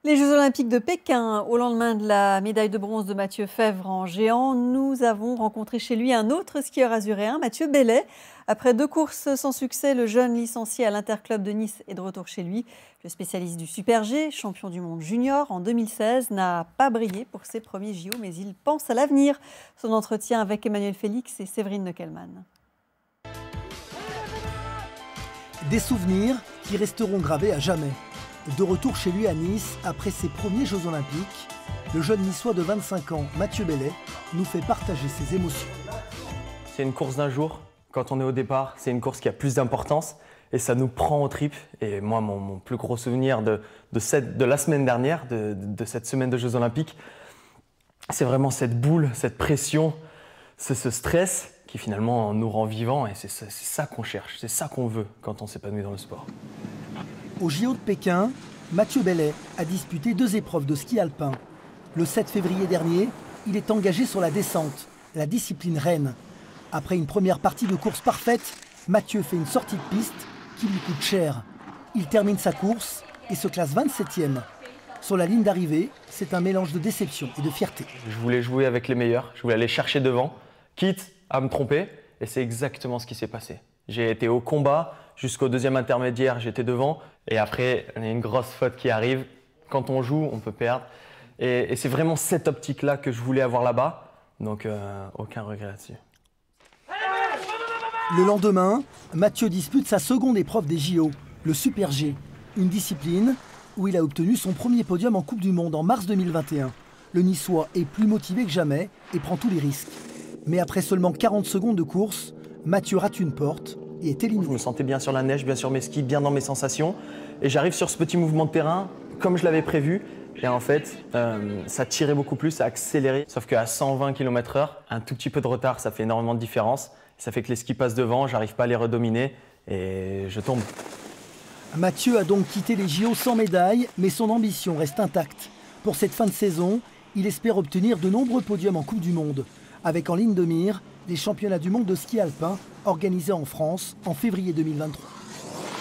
Les Jeux Olympiques de Pékin, au lendemain de la médaille de bronze de Mathieu Fèvre en géant, nous avons rencontré chez lui un autre skieur azuréen, Mathieu Bellet. Après 2 courses sans succès, le jeune licencié à l'Interclub de Nice est de retour chez lui. Le spécialiste du Super G, champion du monde junior en 2016, n'a pas brillé pour ses premiers JO, mais il pense à l'avenir. Son entretien avec Emmanuel Félix et Séverine Neckelmann. Des souvenirs qui resteront gravés à jamais. De retour chez lui à Nice, après ses premiers Jeux Olympiques, le jeune niçois de 25 ans, Mathieu Bellet, nous fait partager ses émotions. C'est une course d'un jour. Quand on est au départ, c'est une course qui a plus d'importance et ça nous prend aux tripes. Et moi, mon plus gros souvenir de la semaine dernière, de cette semaine de Jeux Olympiques, c'est vraiment cette boule, cette pression, c'est ce stress qui finalement nous rend vivants. Et c'est ça qu'on cherche, c'est ça qu'on veut quand on s'épanouit dans le sport. Au JO de Pékin, Mathieu Bellet a disputé 2 épreuves de ski alpin. Le 7 février dernier, il est engagé sur la descente, la discipline reine. Après une première partie de course parfaite, Mathieu fait une sortie de piste qui lui coûte cher. Il termine sa course et se classe 27e. Sur la ligne d'arrivée, c'est un mélange de déception et de fierté. Je voulais jouer avec les meilleurs, je voulais aller chercher devant, quitte à me tromper, et c'est exactement ce qui s'est passé. J'ai été au combat, jusqu'au 2e intermédiaire, j'étais devant. Et après, il y a une grosse faute qui arrive. Quand on joue, on peut perdre. Et c'est vraiment cette optique-là que je voulais avoir là-bas. Donc, aucun regret là-dessus. Le lendemain, Mathieu dispute sa seconde épreuve des JO, le Super G. Une discipline où il a obtenu son premier podium en Coupe du Monde en mars 2021. Le Niçois est plus motivé que jamais et prend tous les risques. Mais après seulement 40 secondes de course, Mathieu rate une porte et est éliminé. Je me sentais bien sur la neige, bien sur mes skis, bien dans mes sensations. Et j'arrive sur ce petit mouvement de terrain, comme je l'avais prévu. Et en fait, ça tirait beaucoup plus, ça accélérait. Sauf qu'à 120 km/h, un tout petit peu de retard, ça fait énormément de différence. Ça fait que les skis passent devant, j'arrive pas à les redominer et je tombe. Mathieu a donc quitté les JO sans médaille, mais son ambition reste intacte. Pour cette fin de saison, il espère obtenir de nombreux podiums en Coupe du Monde, avec en ligne de mire les championnats du monde de ski alpin organisés en France en février 2023.